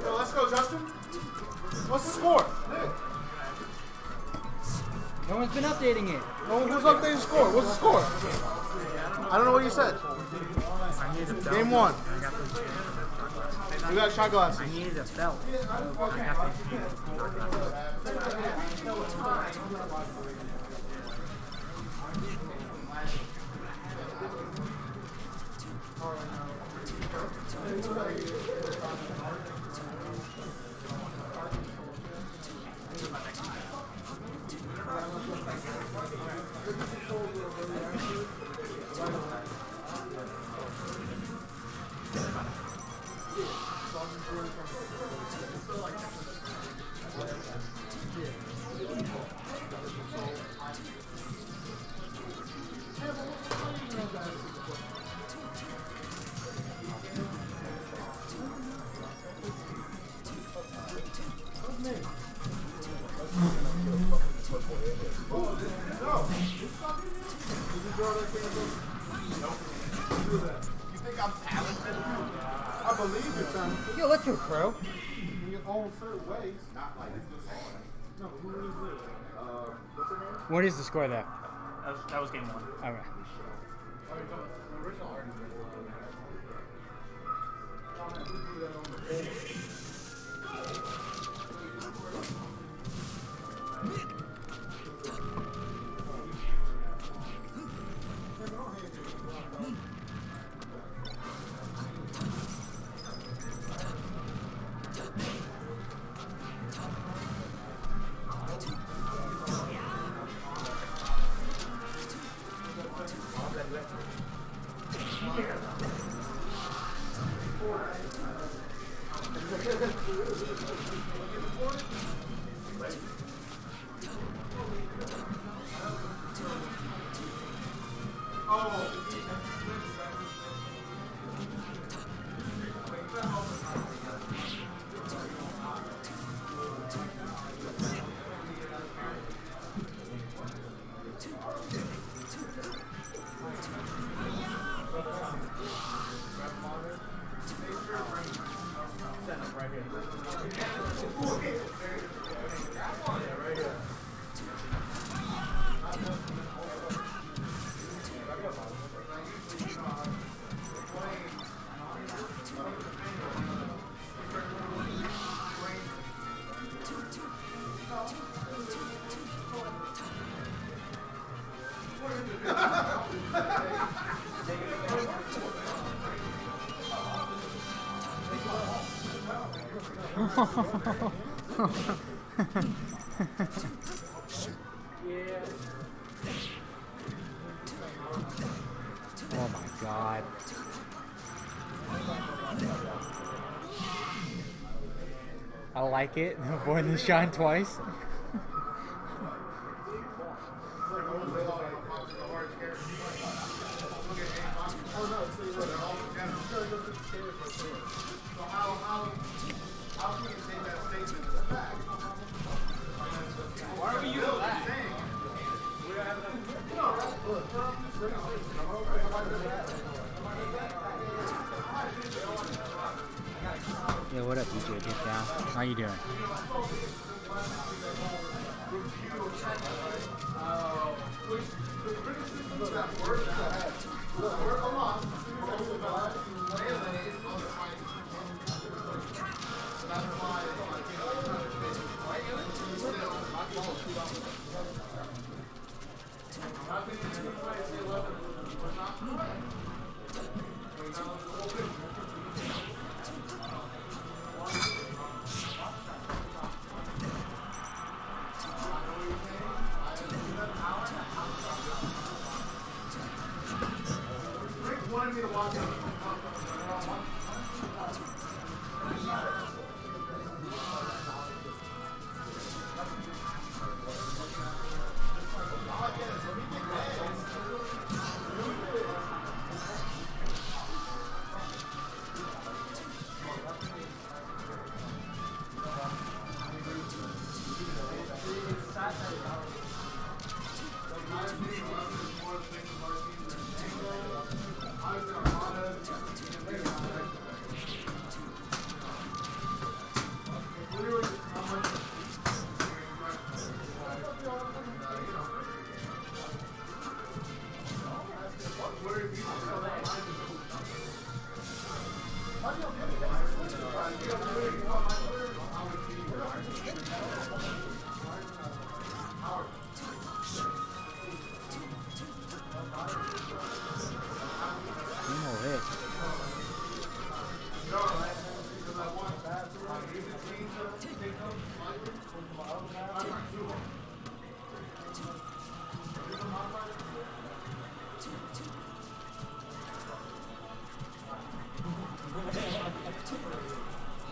Yo, let's go, Justin. What's the score? No one's been updating it. Oh, who's updating the score? What's the score? I don't know what you said. Game 1. You got shot glasses. I needed a belt. I believe you're talented. Yo, let's go, Crow. In your own certain ways. Not like it's just no, who is it? What's her name? What is the score there? That was game 1. Okay. Oh my god. I like it. Avoiding the shine twice. Why are we using that? Yeah, what up, DJ? Get down. How you doing?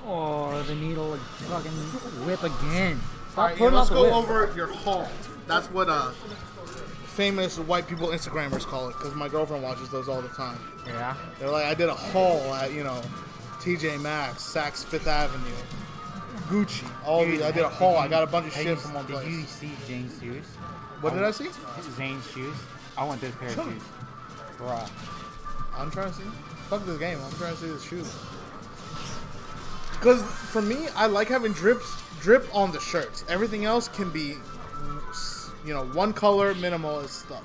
Oh, the needle fucking whip again. Stop Alright, putting let's off the go whip. over your haul. That's what famous white people Instagrammers call it, because my girlfriend watches those all the time. Yeah. They're like, I did a haul at, you know, TJ Maxx, Saks Fifth Avenue, Gucci, all Dude, these. I did a haul. I got a bunch of Hey, shit from one Did place. you see Zane's shoes? What did I see? Zane's shoes. I want this pair of shoes. Bruh. I'm trying to see. Fuck this game. I'm trying to see this shoes. Because for me, I like having drip on the shirts. Everything else can be, you know, one color, minimalist stuff.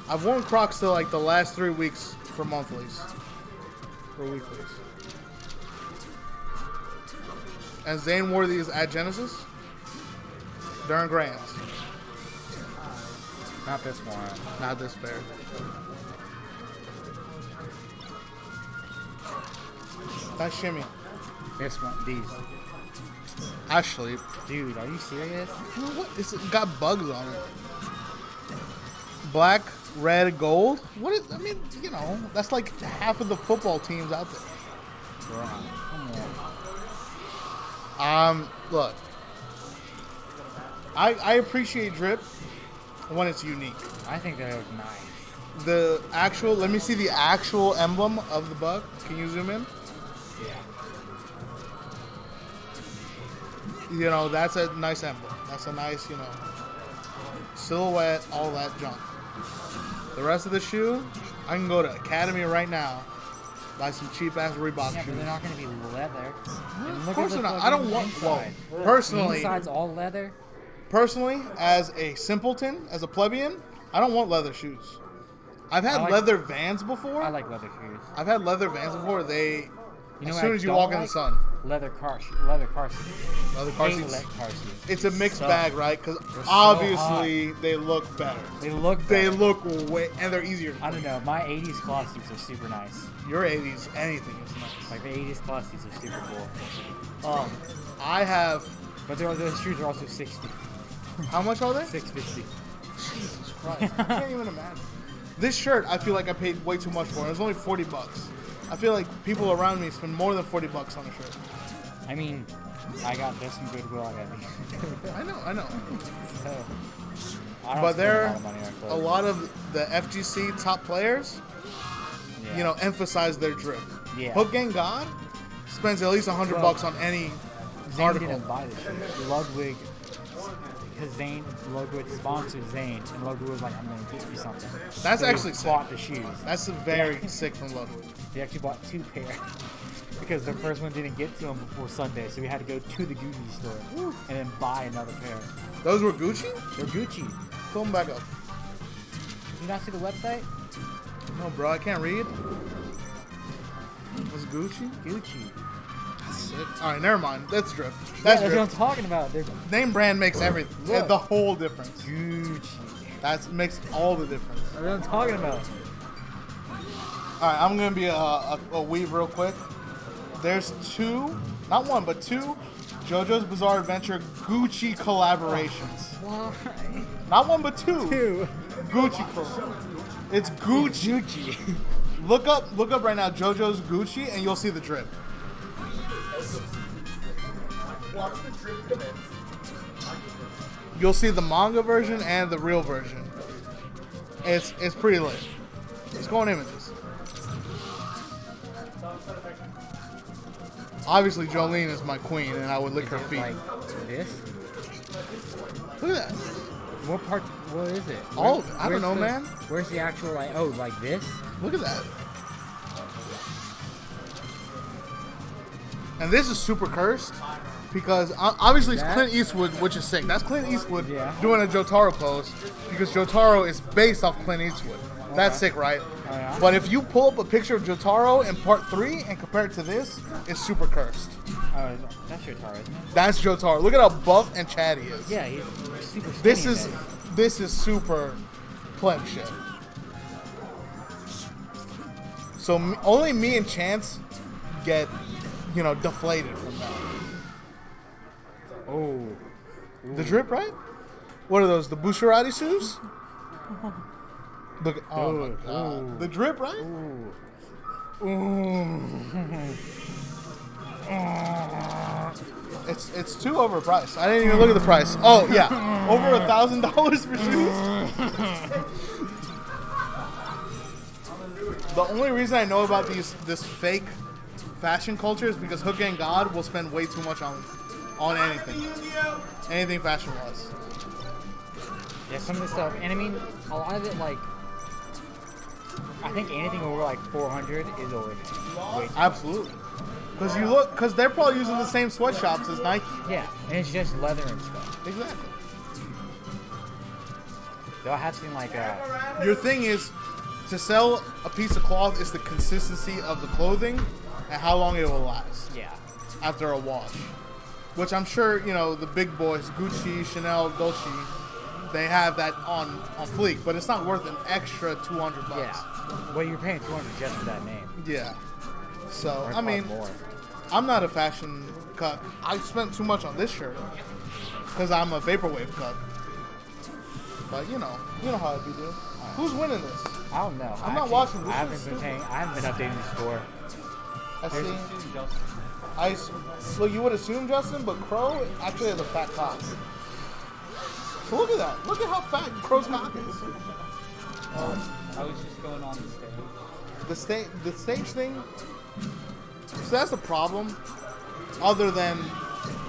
I've worn Crocs to like the last 3 weeks for monthlies. For weeklies. And Zane wore these at Genesis during Grands. Not this one. Not this pair. That shimmy. This one. These. Actually, Dude, are you serious? you know what? It's got bugs on it. Black, red, gold. What is? I mean, you know, that's like half of the football teams out there. Bruh. Come on. Look, I appreciate drip when it's unique. I think they look nice. The actual, let me see the actual emblem of the bug. Can you zoom in? Yeah. You know, that's a nice emblem. That's a nice, you know, silhouette, all that junk. The rest of the shoe, I can go to Academy right now, buy some cheap ass Reebok Yeah, shoes. but they're not going to be leather. And Of look course at the they're not. I don't fucking want. Well, inside. The personally, inside's all leather. as a simpleton, as a plebeian, I don't want leather shoes. I've had I like- leather Vans before. I like leather shoes. I've had leather Vans before. They, You know as what soon I as you don't walk in the like? sun, Leather car shoes. Leather car shoes. leather car Hate seats. leather car shoes. It's a mixed So- bag, right? Because so obviously they look better. They look They better. look way, and they're easier to I clean. don't know. My 80s cloth suits are super nice. Your 80s, anything is nice. Like the 80s cloth suits are super cool. I have. But those shoes are also 60. How much are they? 650. Jesus Christ! I can't even imagine. This shirt, I feel like I paid way too much for. It was only $40. I feel like people around me spend more than $40 on a shirt. I mean, I got this from Goodwill. I got these. I know. So, I don't But spend there a lot of money on a clothes. lot of the FGC top players, Yeah. you know, emphasize their drip. Yeah. Hook Gang God spends at least $100 on any Zane article. didn't buy this shit. Ludwig, because Ludwig sponsored Zane, and Ludwig was like, I'm going to get you something. That's So he actually sick. bought the shoes. That's very sick from Ludwig. He actually bought 2 pair because the first one didn't get to him before Sunday, so we had to go to the Gucci store and then buy another pair. Those were Gucci? They're Gucci. Pull them back up. Did you not see the website? No, bro, I can't read. Was Gucci? Gucci. Sick. All right, never mind. That's drip. Yeah, That's that's drip. what I'm talking about. They're Name brand makes everything. Look. The whole difference. Gucci. That makes all the difference. That's what I'm talking about. All right, I'm gonna be a weave real quick. There's 2, not 1, but 2 JoJo's Bizarre Adventure Gucci collaborations. Why? Not 1, but 2. 2. Gucci collab. It's Gucci. Gucci. Look up right now JoJo's Gucci, and you'll see the drip. You'll see the manga version and the real version. It's pretty lit. Let's go on images. Obviously, Jolene is my queen, and I would lick her feet. Like this? Look at that. What part? What is it? All of it. I don't Where's know, the- man. Where's the actual like? Oh, like this? Look at that. And this is super cursed because obviously it's That- Clint Eastwood, which is sick. That's Clint Eastwood Yeah. doing a Jotaro pose because Jotaro is based off Clint Eastwood. That's sick, right? Oh, yeah? But if you pull up a picture of Jotaro in part 3 and compare it to this, it's super cursed. Oh, that's your tar, isn't it? That's Jotaro. Look at how buff and chatty he is. Yeah, he's super. This skinny is in it. this is super pleb shit. So only me and Chance get, deflated from that. Oh. The drip, right? What are those? The Bushiroad shoes? Look. Oh my Ooh, god. ooh. The drip, right? It's too overpriced. I didn't even look at the price. Oh yeah, over $1,000 for shoes. The only reason I know about this fake fashion culture is because Hook and God will spend way too much on anything fashion wise. Yeah, some of this stuff, and I mean, a lot of it, like, I think anything over like 400 is overrated. Way too Absolutely. Because they're probably using the same sweatshops as Nike. Yeah, and it's just leather and stuff. Exactly. Though I have seen like, Your thing is, to sell a piece of cloth is the consistency of the clothing and how long it will last yeah, after a wash. Which I'm sure, the big boys, Gucci, Chanel, Dolce, they have that on fleek, but it's not worth an extra $200. yeah. Well, you're paying 200 just for that name. Yeah. So, Or it I mean, costs more. I'm not a fashion cuck. I spent too much on this shirt because I'm a vaporwave cuck. But you know how it be, dude. Who's winning this? I don't know. I'm not watching this. I haven't been updating the score. I see. Look, you would assume Justin, but Crow actually has a fat cock. So look at that. Look at how fat Crow's cock is. I was just going on the stage. The stage thing. So that's the problem. Other than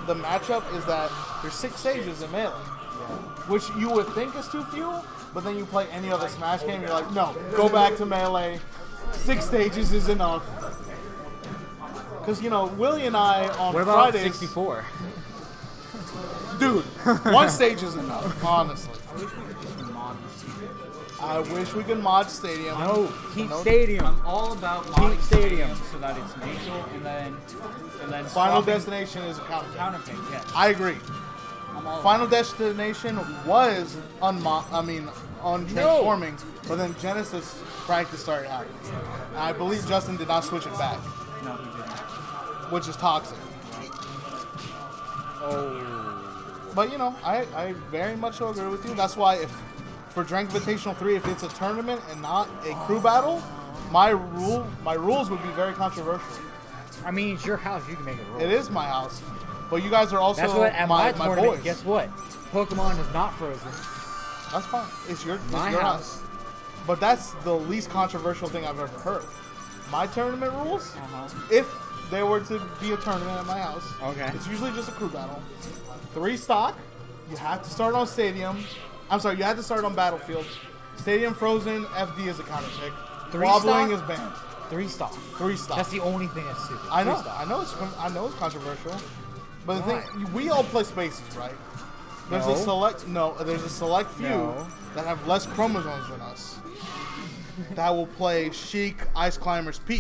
the matchup, is that there's 6 stages in Melee, which you would think is too few, but then you play any other Smash game, you're like, no, go back to Melee. 6 stages is enough. Because Willie and I on What about Fridays, 64? dude, 1 stage is enough. Honestly, I wish we could mod this. I wish we could mod Stadium. No, keep No. Stadium. I'm all about modding Stadium. stadiums so that it's neutral and then Final swapping Destination is a counter. counterpick. Yeah, I agree. I'm all Final Destination was untransforming, but then Genesis practice started happening. And I believe Justin did not switch it back, No, he didn't. which is toxic. Oh. But I very much so agree with you. That's why for Drank Invitational 3, if it's a tournament and not a crew battle, my rules would be very controversial. I mean, it's your house. You can make it rule. It is my house, but you guys are also That's what at my my tournament. boys. Guess what? Pokemon is not frozen. That's fine. It's your My your house. But that's the least controversial thing I've ever heard. My tournament rules, if there were to be a tournament at my house, Okay. it's usually just a crew battle. 3 stock. You have to start on Stadium. I'm sorry, you have to start on Battlefield. Stadium frozen, FD is a counter pick. 3 Wobbling stock? is banned. 3 stock. 3 stock. That's the only thing that's stupid. I know. 3 stock. I know it's controversial. But the Why? thing, we all play spaces, right? There's No. a select few No. that have less chromosomes than us that will play Sheik, Ice Climbers, Pete.